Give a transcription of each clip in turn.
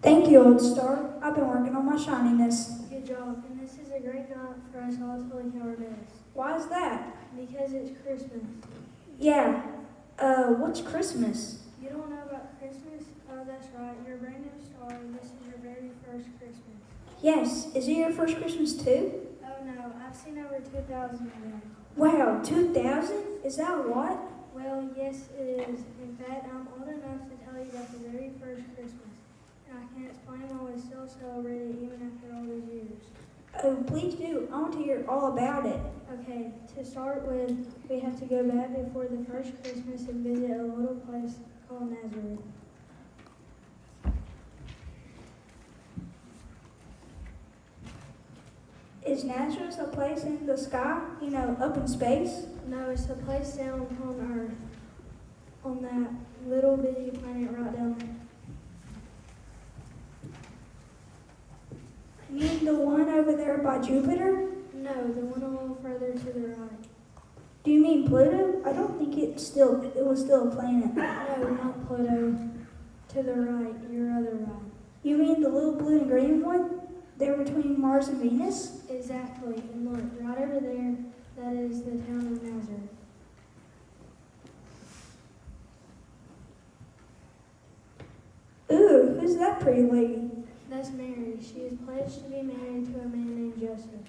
Thank you, Old Star. I've been working on my shininess. Good job. And this is a great night for us all to look our best. Why is that? Because it's Christmas. Yeah. What's Christmas? You don't know about Christmas? Oh, that's right. You're a brand new star, and this is your very first Christmas. Yes. Is it your first Christmas too? Oh no, I've seen over 2,000 of them. Wow, 2,000? Is that a lot? Well, yes, it is. In fact, I'm old enough to tell you about the very first Christmas. And I can't explain why we still celebrate it even after all these years. Oh, please do. I want to hear all about it. Okay, to start with, we have to go back before the first Christmas and visit a little place called Nazareth. Is Nazareth a place in the sky? Up in space? No, it's a place down on Earth, on that little bitty planet right down there. You mean the one over there by Jupiter? No, the one a little further to the right. Do you mean Pluto? I don't think it was still a planet. No, not Pluto. To the right, your other right. You mean the little blue and green one? There between Mars and Venus? Exactly, and look, right over there, that is the town of Nazareth. Ooh, who's that pretty lady? That's Mary. She is pledged to be married to a man named Joseph.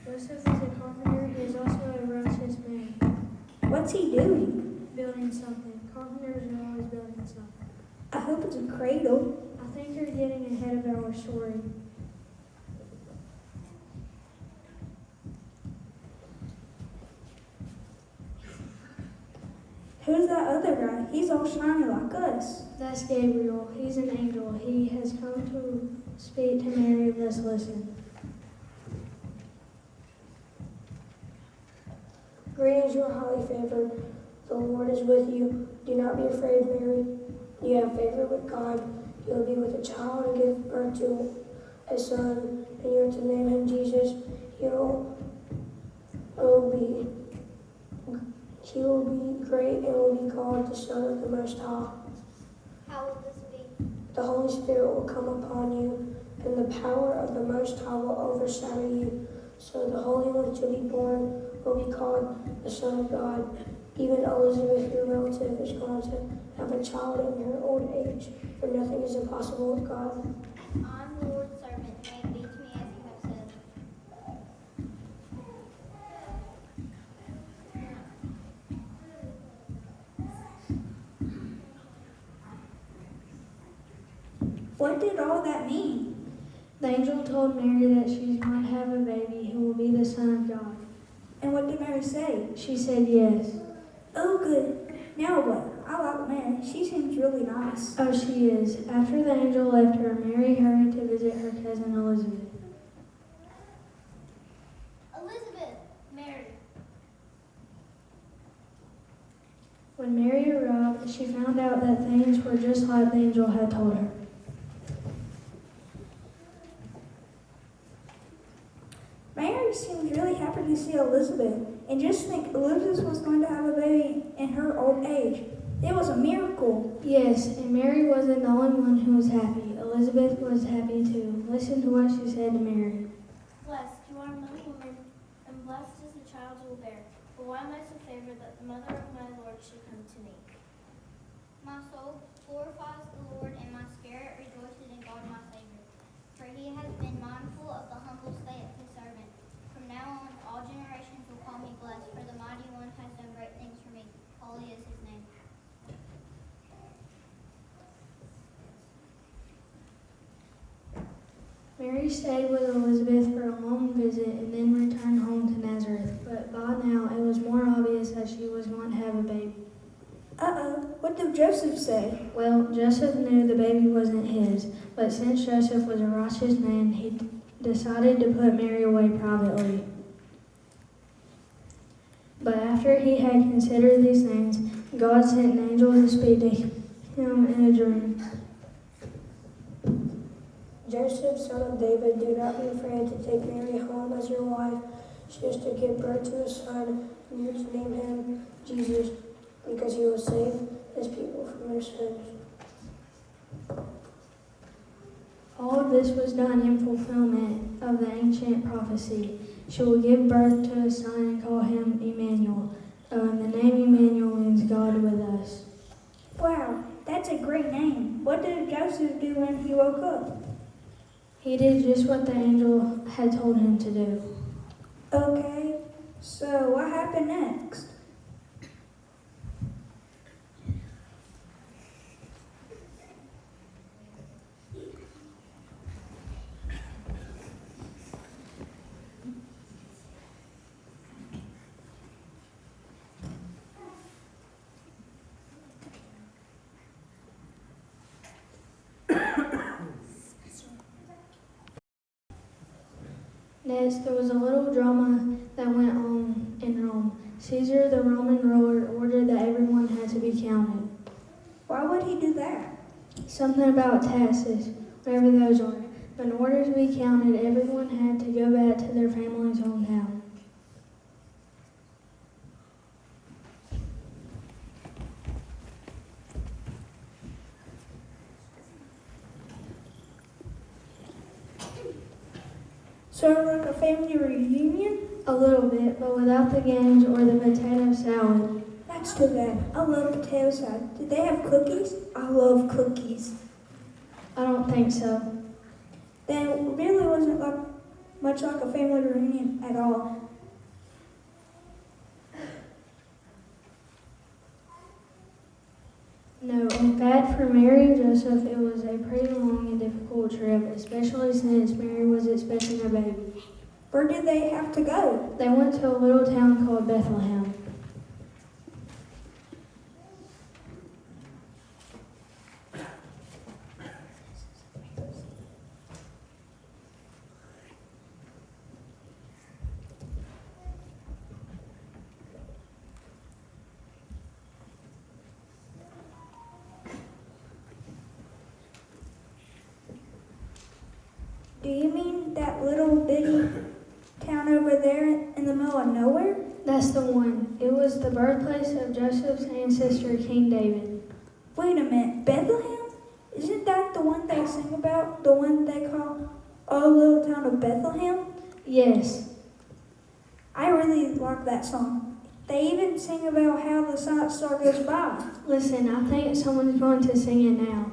Joseph is a carpenter. He is also a righteous man. What's he doing? Building something. Carpenters are always building something. I hope it's a cradle. I think you're getting ahead of our story. Who's that other guy? He's all shiny like us. That's Gabriel. He's an angel. He has come to speak to Mary. Let's listen. Greetings, you are highly favored. The Lord is with you. Do not be afraid, Mary. You have favor with God. You will be with a child and give birth to a son, and you are to name him Jesus. He will be great and will be called the Son of the Most High. How will this be? The Holy Spirit will come upon you, and the power of the Most High will overshadow you. So the Holy One to be born will be called the Son of God. Even Elizabeth, your relative, is going to have a child in her old age, for nothing is impossible with God. I'm the Lord's servant. May it be to me as you have said. What did all that mean? The angel told Mary that she might have a baby who will be the Son of God. And what did Mary say? She said yes. Oh, good. Now what? I like Mary. She seems really nice. Oh, she is. After the angel left her, Mary hurried to visit her cousin Elizabeth. Elizabeth, Mary. When Mary arrived, she found out that things were just like the angel had told her. Mary seems really happy to see Elizabeth. And just think, Elizabeth was going to have a baby in her old age. It was a miracle. Yes, and Mary wasn't the only one who was happy. Elizabeth was happy too. Listen to what she said to Mary. Blessed, you are among women, and blessed is the child you will bear. For why am I so favored that the mother of my Lord should come to me? My soul glorifies the Lord, and my spirit rejoices in God my Savior. For he has been mindful of the humble state of his servant. From now on, all generations will call me blessed, for the mighty one has done great things for me. Holy is his name. Mary stayed with Elizabeth for a long visit and then returned home to Nazareth. But by now it was more obvious that she was going to have a baby. Uh-oh. What did Joseph say? Well, Joseph knew the baby wasn't his, but since Joseph was a righteous man, he decided to put Mary away privately. But after he had considered these things, God sent an angel to speak to him in a dream. Joseph, son of David, do not be afraid to take Mary home as your wife. She was to give birth to a son, and was to name him Jesus, because he will save his people from their sins. All of this was done in fulfillment of the ancient prophecy. She will give birth to a son and call him Emmanuel. The name Emmanuel means God with us. Wow, that's a great name. What did Joseph do when he woke up? He did just what the angel had told him to do. Okay, so what happened next? Next, there was a little drama that went on in Rome. Caesar, the Roman ruler, ordered that everyone had to be counted. Why would he do that? Something about taxes, whatever those are. But in order to be counted, everyone had to go back to their family's hometown. Sort of like a family reunion? A little bit, but without the games or the potato salad. That's too bad. I love potato salad. Did they have cookies? I love cookies. I don't think so. Then it really wasn't much like a family reunion at all. No, in fact, for Mary and Joseph, it was a pretty long and difficult trip, especially since Mary was expecting a baby. Where did they have to go? They went to a little town called Bethlehem. Do you mean that little bitty town over there in the middle of nowhere? That's the one. It was the birthplace of Joseph's ancestor, King David. Wait a minute, Bethlehem? Isn't that the one they sing about? The one they call Oh Little Town of Bethlehem? Yes. I really like that song. They even sing about how the star goes by. Listen, I think someone's going to sing it now.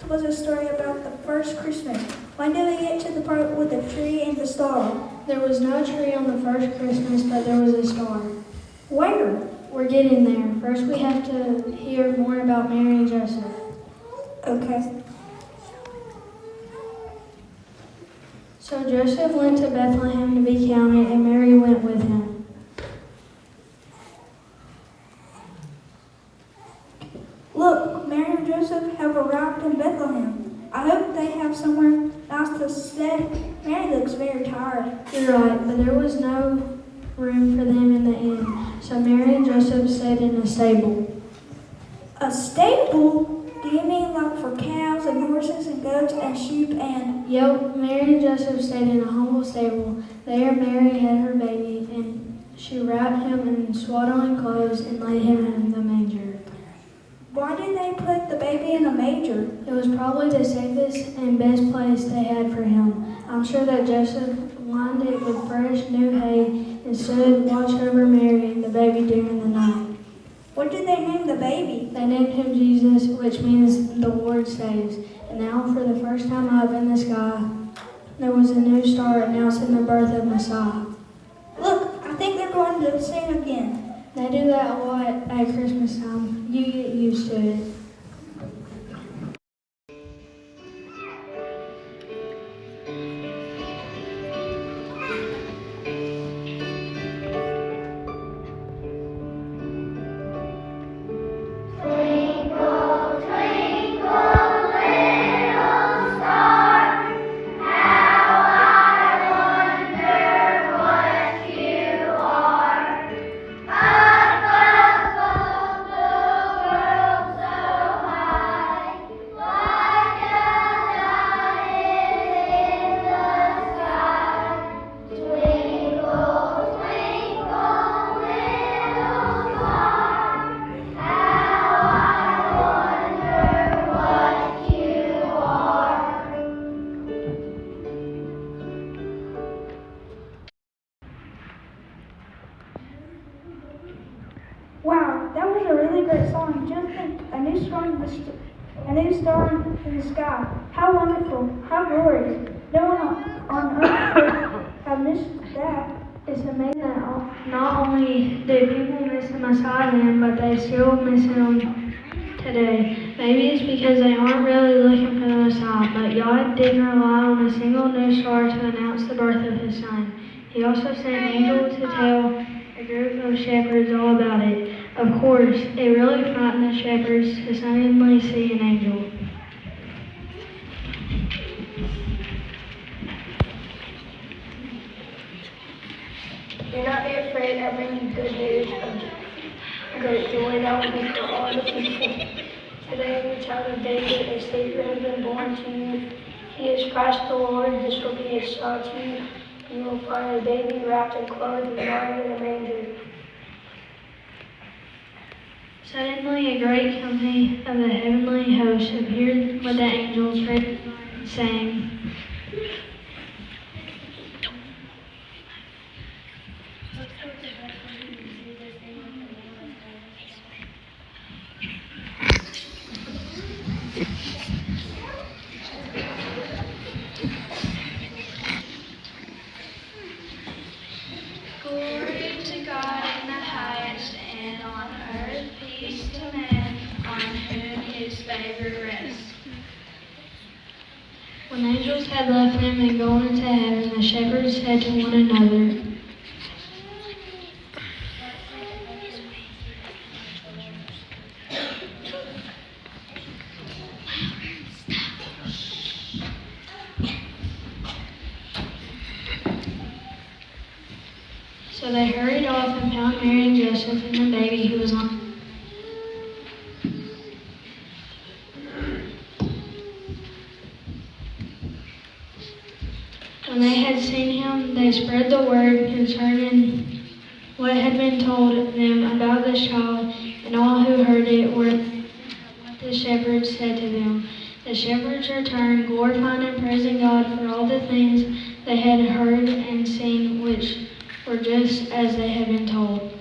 Was a story about the first Christmas. When did we get to the part with the tree and the star? There was no tree on the first Christmas, but there was a star. Where? We're getting there. First, we have to hear more about Mary and Joseph. Okay. So Joseph went to Bethlehem to be counted, and Mary went with him. Look, Mary and Joseph have arrived in Bethlehem. I hope they have somewhere nice to stay. Mary looks very tired. You're right, but there was no room for them in the inn, so Mary and Joseph stayed in a stable. A stable? Do you mean like for cows and horses and goats and sheep and... Yep, Mary and Joseph stayed in a humble stable. There Mary had her baby, and she wrapped him in swaddling clothes and laid him in the manger. Why did they put the baby in a manger? It was probably the safest and best place they had for him. I'm sure that Joseph lined it with fresh new hay and stood watch over Mary and the baby during the night. What did they name the baby? They named him Jesus, which means the Lord saves. And now, for the first time up in the sky, there was a new star announcing the birth of Messiah. Look, I think they're going to sing again. They do that a lot at Christmas time. You get used to it. Wow, that was a really great song. Just think, a new star in the sky. How wonderful, how glorious. No one on earth could have missed that. It's amazing that not only do people miss the Messiah then, but they still miss him today. Maybe it's because they aren't really looking for the Messiah, but God didn't rely on a single new star to announce the birth of his son. He also sent angels to tell a group of shepherds all about it. Of course, it really frightened the shepherds to suddenly see an angel. Do not be afraid, I bring you good news of great joy that will be for all the people. Today, in the child of David, a Savior has been born to you. He is Christ the Lord. This will be his son to you. You will find a baby wrapped in clothes and lying in a manger. Suddenly, a great company of the heavenly host appeared with the angels, praising God and saying, Glory to God in the highest, and on earth peace to men on whom his favor rests. When the angels had left them and gone into heaven, the shepherds said to one another, So they hurried off and found Mary and Joseph and the baby who was on. When they had seen him, they spread the word concerning what had been told them about this child, and all who heard it were what the shepherds said to them. The shepherds returned, glorifying and praising God for all the things they had heard and seen, which were just as they had been told.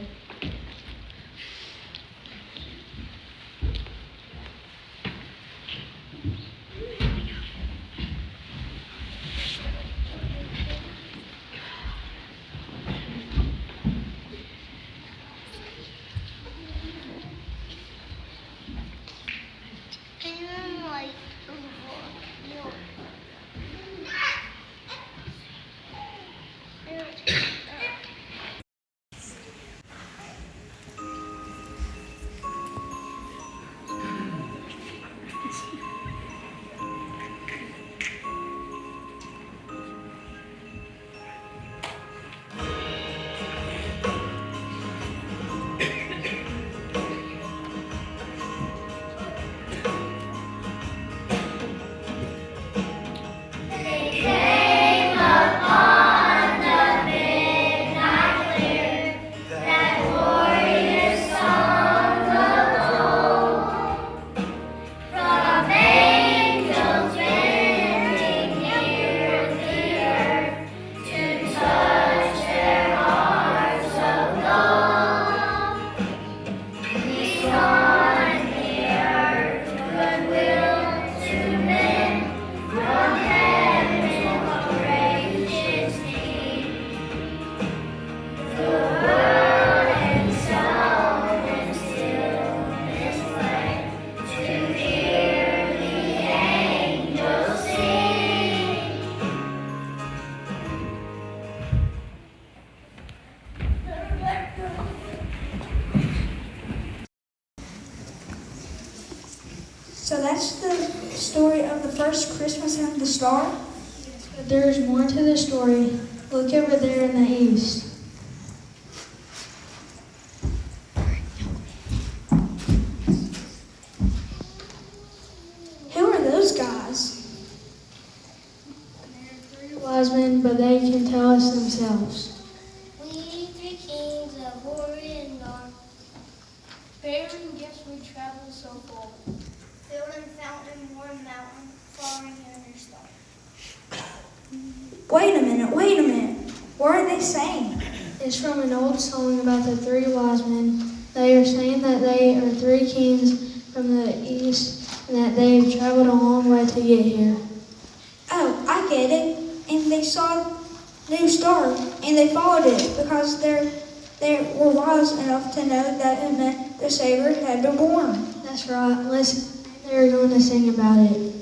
story of the first Christmas and the star? But there is more to the story. Look over there in the east. Who are those guys? There are 3 wise men, but they can tell us themselves. We 3 kings of Orient are bearing gifts we travel so far. Filled and fountain, warm mountain, flowering in your star. Wait a minute. What are they saying? It's from an old song about the 3 wise men. They are saying that they are 3 kings from the east and that they've traveled a long way to get here. Oh, I get it. And they saw a new star, and they followed it because they were wise enough to know that it meant the Savior had been born. That's right. Listen, they're going to sing about it.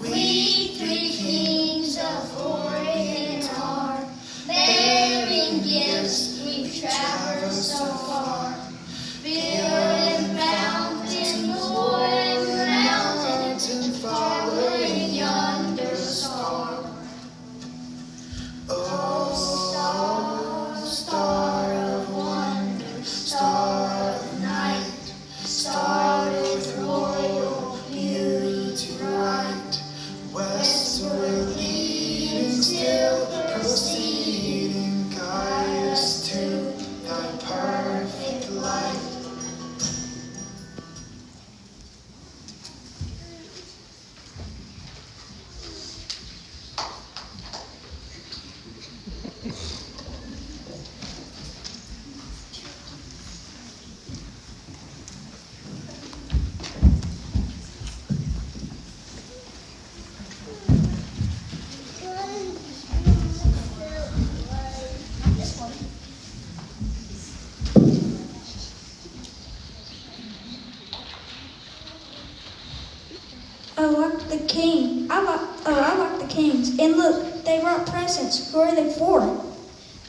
We 3 kings of Orient are bearing gifts we've traveled so far. Building mountains, warm mountains, following yonder star. Oh, star of wonder, star of night, star with royal beauty to right. Westward leading, still proceeding, guide us to thy perfect light. I like the kings. And look, they brought presents. Who are they for?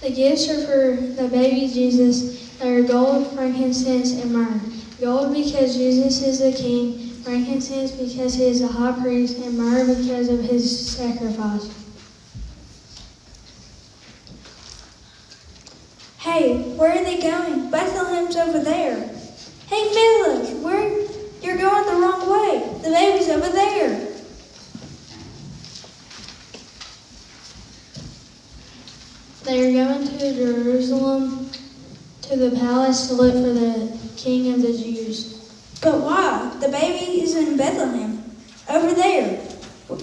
The gifts are for the baby Jesus. They are gold, frankincense, and myrrh. Gold because Jesus is the king, frankincense because he is the high priest, and myrrh because of his sacrifice. Hey, where are they going? Bethlehem's over there. Hey, fellas, you're going the wrong way. The baby's over there. They are going to Jerusalem, to the palace to look for the King of the Jews. But why? The baby is in Bethlehem. Over there.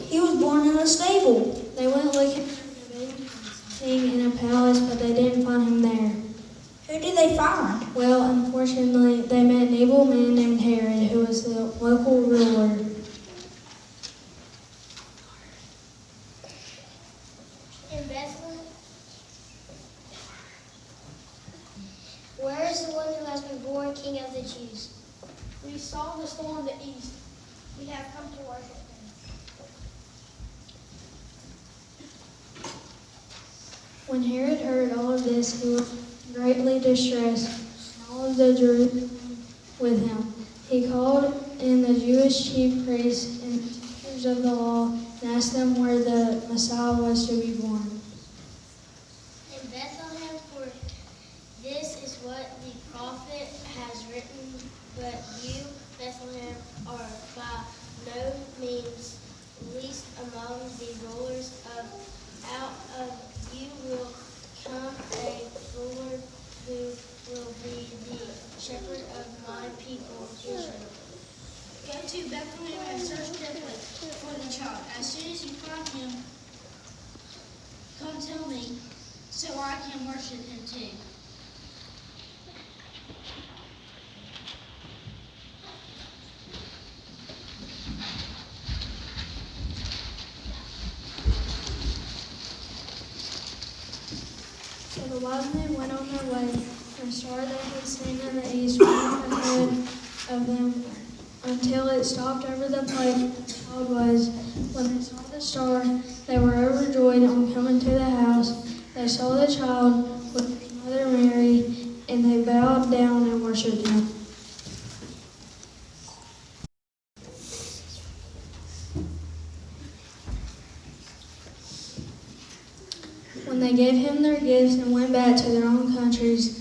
He was born in a stable. They went looking for the baby king in a palace, but they didn't find him there. Who did they find? Well, unfortunately, they met an evil man named Herod, who was the local ruler. In Bethlehem? Where is the one who has been born King of the Jews? We saw the star in the east. We have come to worship him. When Herod heard all of this, he was greatly distressed, and all of the Jews with him. He called in the Jewish chief priests and teachers of the law and asked them where the Messiah was to be born. In Bethlehem, for this is what the prophet has written, but you, Bethlehem, are by no means least among the rulers of out of you will come a ruler who will be the shepherd of my people Israel. Go to Bethlehem and search carefully for the child. As soon as you find him, come tell me, so I can worship him too. So the wise men went on their way and star they had seen in the east went ahead of them until it stopped over the place where the child was. When they saw the star, they were overjoyed. On coming to the house, they saw the child with his mother Mary, and they bowed down and worshipped him. When they gave him their gifts and went back to their own countries,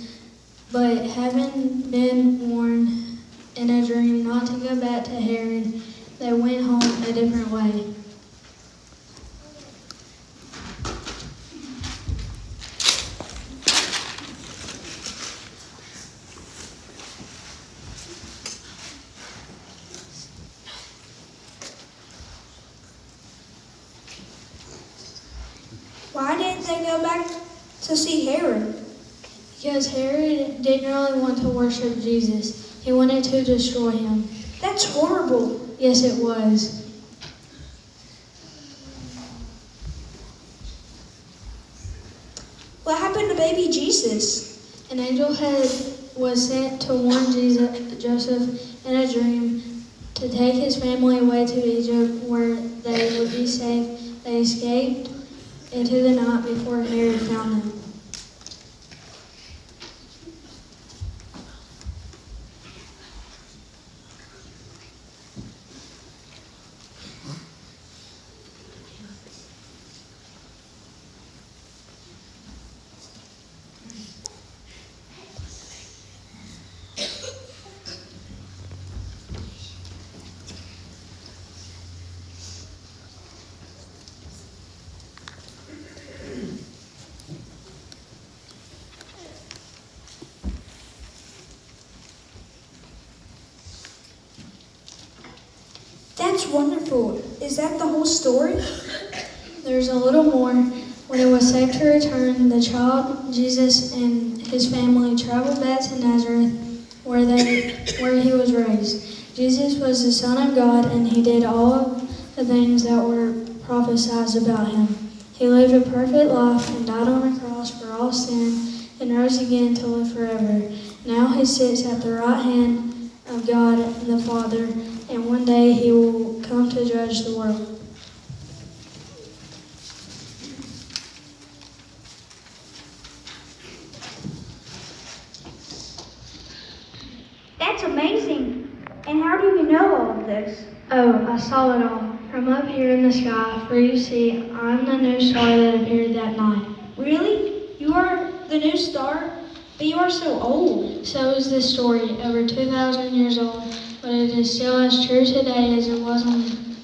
but having been warned in a dream not to go back to Herod, they went home a different way. Why didn't they go back to see Herod? Because Herod didn't really want to worship Jesus. He wanted to destroy him. That's horrible. Yes, it was. What happened to baby Jesus? An angel was sent to warn Joseph in a dream to take his family away to Egypt where they would be safe. They escaped into the night before Herod found them. That's wonderful. Is that the whole story? There's a little more. When it was safe to return, the child Jesus and his family traveled back to Nazareth, where he was raised. Jesus was the Son of God, and he did all the things that were prophesied about him. He lived a perfect life and died on a cross for all sin, and rose again to live forever. Now he sits at the right hand of God and the Father, and one day he will come to judge the world. That's amazing. And how do you know all of this? Oh, I saw it all. From up here in the sky, for you see, I'm the new star that appeared that night. Really? You are the new star? But you are so old. So is this story, over 2,000 years old, but it is still as true today as it was on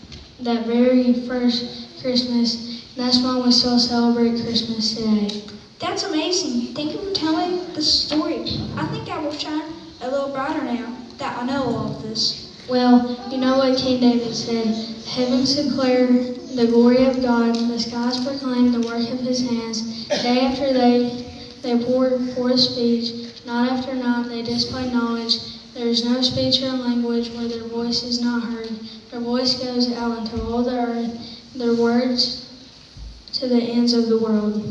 that very first Christmas. And that's why we still celebrate Christmas today. That's amazing. Thank you for telling the story. I think I will shine a little brighter now that I know all of this. Well, you know what King David said, the heavens declare the glory of God, the skies proclaim the work of his hands. Day after day they pour forth speech, night after night they display knowledge. There is no speech or language where their voice is not heard. Their voice goes out into all the earth, their words to the ends of the world.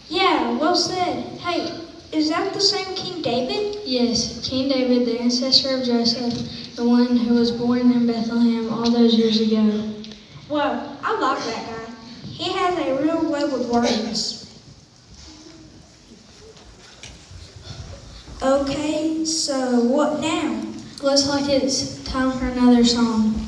Yeah, well said. Hey, is that the same King David? Yes, King David, the ancestor of Joseph, the one who was born in Bethlehem all those years ago. Well, I like that guy. He has a real way with words. Okay, so what now? Looks like it's time for another song.